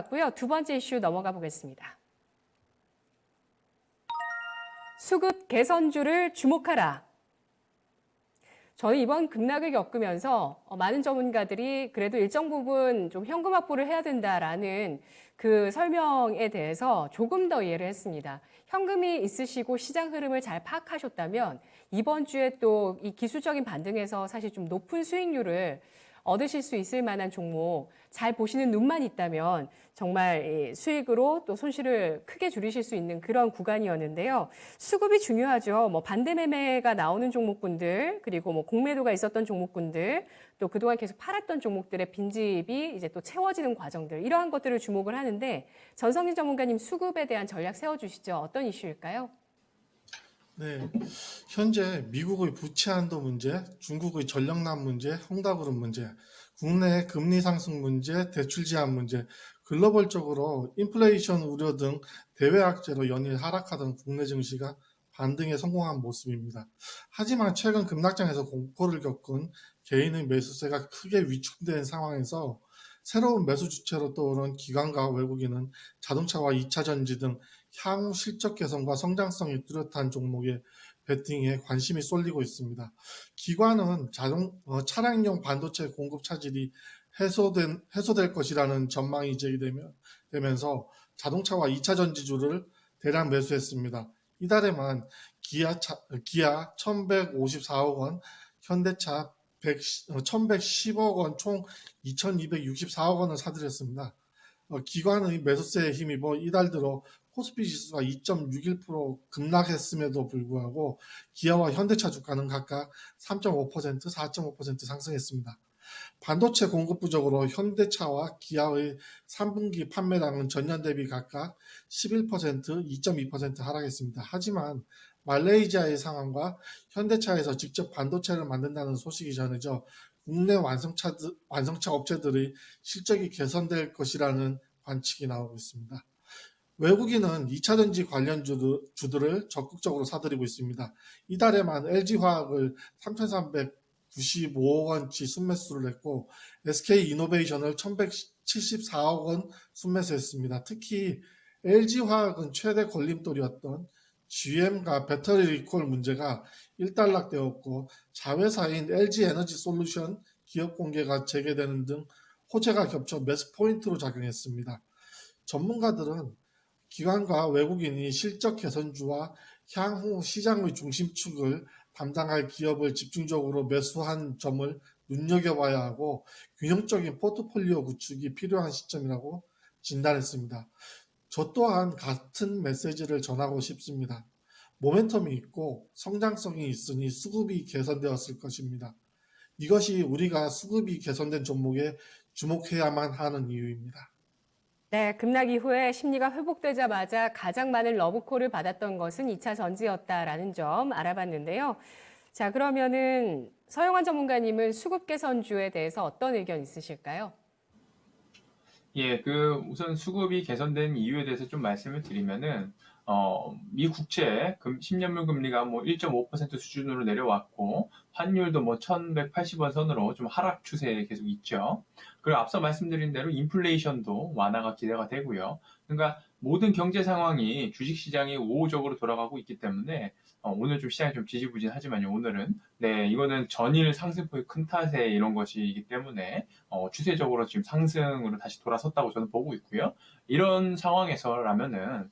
고요. 두 번째 이슈 넘어가 보겠습니다. 수급 개선주를 주목하라. 저희 이번 급락을 겪으면서 많은 전문가들이 그래도 일정 부분 좀 현금 확보를 해야 된다라는 그 설명에 대해서 조금 더 이해를 했습니다. 현금이 있으시고 시장 흐름을 잘 파악하셨다면 이번 주에 또 이 기술적인 반등에서 사실 좀 높은 수익률을 얻으실 수 있을 만한 종목 잘 보시는 눈만 있다면 정말 수익으로 또 손실을 크게 줄이실 수 있는 그런 구간이었는데요. 수급이 중요하죠. 뭐 반대 매매가 나오는 종목군들 그리고 뭐 공매도가 있었던 종목군들 또 그동안 계속 팔았던 종목들의 빈집이 이제 또 채워지는 과정들 이러한 것들을 주목을 하는데 전성진 전문가님 수급에 대한 전략 세워주시죠. 어떤 이슈일까요? 네, 현재 미국의 부채 한도 문제, 중국의 전력난 문제, 홍다그룹 문제, 국내 금리 상승 문제, 대출 제한 문제, 글로벌적으로 인플레이션 우려 등 대외 악재로 연일 하락하던 국내 증시가 반등에 성공한 모습입니다. 하지만 최근 급락장에서 공포를 겪은 개인의 매수세가 크게 위축된 상황에서 새로운 매수 주체로 떠오른 기관과 외국인은 자동차와 2차 전지 등 향후 실적 개선과 성장성이 뚜렷한 종목에 베팅에 관심이 쏠리고 있습니다. 기관은 차량용 반도체 공급 차질이 해소될 것이라는 전망이 제기되면서 자동차와 2차 전지주를 대량 매수했습니다. 이달에만 기아 1154억 원, 현대차 1110억 원, 총 2264억 원을 사들였습니다. 기관의 매수세에 힘입어 이달 들어 코스피 지수가 2.61% 급락했음에도 불구하고 기아와 현대차 주가는 각각 3.5%, 4.5% 상승했습니다. 반도체 공급 부족으로 현대차와 기아의 3분기 판매량은 전년 대비 각각 11%, 2.2% 하락했습니다. 하지만 말레이시아의 상황과 현대차에서 직접 반도체를 만든다는 소식이 전해져 국내 완성차 업체들의 실적이 개선될 것이라는 관측이 나오고 있습니다. 외국인은 2차 전지 관련 주들을 적극적으로 사들이고 있습니다. 이달에만 LG화학을 3,395억 원치 순매수를 했고 SK이노베이션을 1,174억 원 순매수했습니다. 특히 LG화학은 최대 걸림돌이었던 GM과 배터리 리콜 문제가 일단락되었고 자회사인 LG에너지솔루션 기업 공개가 재개되는 등 호재가 겹쳐 매수 포인트로 작용했습니다. 전문가들은 기관과 외국인이 실적 개선주와 향후 시장의 중심축을 담당할 기업을 집중적으로 매수한 점을 눈여겨봐야 하고 균형적인 포트폴리오 구축이 필요한 시점이라고 진단했습니다. 저 또한 같은 메시지를 전하고 싶습니다. 모멘텀이 있고 성장성이 있으니 수급이 개선되었을 것입니다. 이것이 우리가 수급이 개선된 종목에 주목해야만 하는 이유입니다. 네, 급락 이후에 심리가 회복되자마자 가장 많은 러브콜을 받았던 것은 2차 전지였다라는 점 알아봤는데요. 자, 그러면은 서영환 전문가님은 수급 개선주에 대해서 어떤 의견 있으실까요? 예, 우선 수급이 개선된 이유에 대해서 좀 말씀을 드리면은, 미 국채 10년물 금리가 뭐 1.5% 수준으로 내려왔고, 환율도 뭐 1180원 선으로 좀 하락 추세에 계속 있죠. 그리고 앞서 말씀드린 대로 인플레이션도 완화가 기대가 되고요. 그러니까 모든 경제 상황이 주식시장이 우호적으로 돌아가고 있기 때문에, 오늘 좀 시장이 좀 지지부진하지만요, 오늘은. 네, 이거는 전일 상승폭이 큰 탓에 이런 것이기 때문에, 추세적으로 지금 상승으로 다시 돌아섰다고 저는 보고 있고요. 이런 상황에서라면은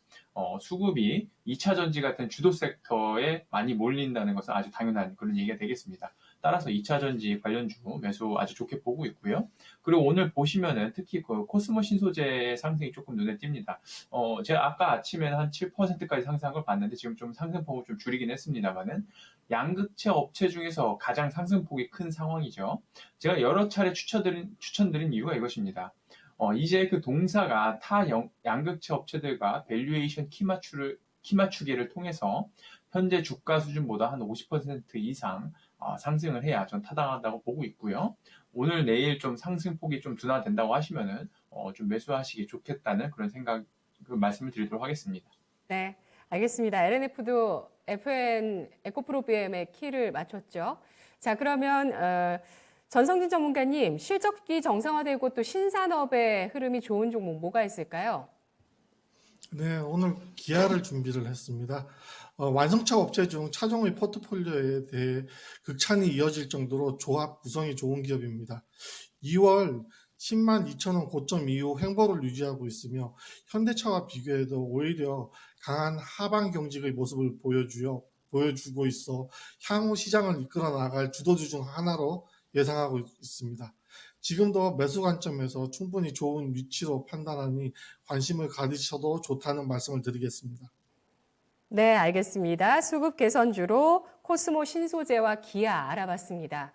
수급이 2차 전지 같은 주도 섹터에 많이 몰린다는 것은 아주 당연한 그런 얘기가 되겠습니다. 따라서 2차 전지 관련주 매수 아주 좋게 보고 있고요. 그리고 오늘 보시면은 특히 그 코스모 신소재의 상승이 조금 눈에 띕니다. 제가 아까 아침에는 한 7%까지 상승한 걸 봤는데 지금 좀 상승폭을 좀 줄이긴 했습니다만은 양극재 업체 중에서 가장 상승폭이 큰 상황이죠. 제가 여러 차례 추천드린 이유가 이것입니다. 이제 그 동사가 양극재 업체들과 밸류에이션 키 맞추기를 통해서 현재 주가 수준보다 한 50% 이상 상승을 해야 좀 타당하다고 보고 있고요. 오늘 내일 좀 상승폭이 좀 둔화된다고 하시면은 좀 매수하시기 좋겠다는 그런 그 말씀을 드리도록 하겠습니다. 네, 알겠습니다. LNF도 FN 에코프로 BM의 키를 맞췄죠. 자, 그러면 전성진 전문가님, 실적이 정상화되고 또 신산업의 흐름이 좋은 종목 뭐가 있을까요? 네, 오늘 기아를 준비를 했습니다. 완성차 업체 중 차종의 포트폴리오에 대해 극찬이 이어질 정도로 조합 구성이 좋은 기업입니다. 2월 10만 2천 원 고점 이후 횡보를 유지하고 있으며 현대차와 비교해도 오히려 강한 하방 경직의 모습을 보여주고 있어 향후 시장을 이끌어 나갈 주도주 중 하나로 예상하고 있습니다. 지금도 매수 관점에서 충분히 좋은 위치로 판단하니 관심을 가지셔도 좋다는 말씀을 드리겠습니다. 네, 알겠습니다. 수급 개선주로 코스모 신소재와 기아 알아봤습니다.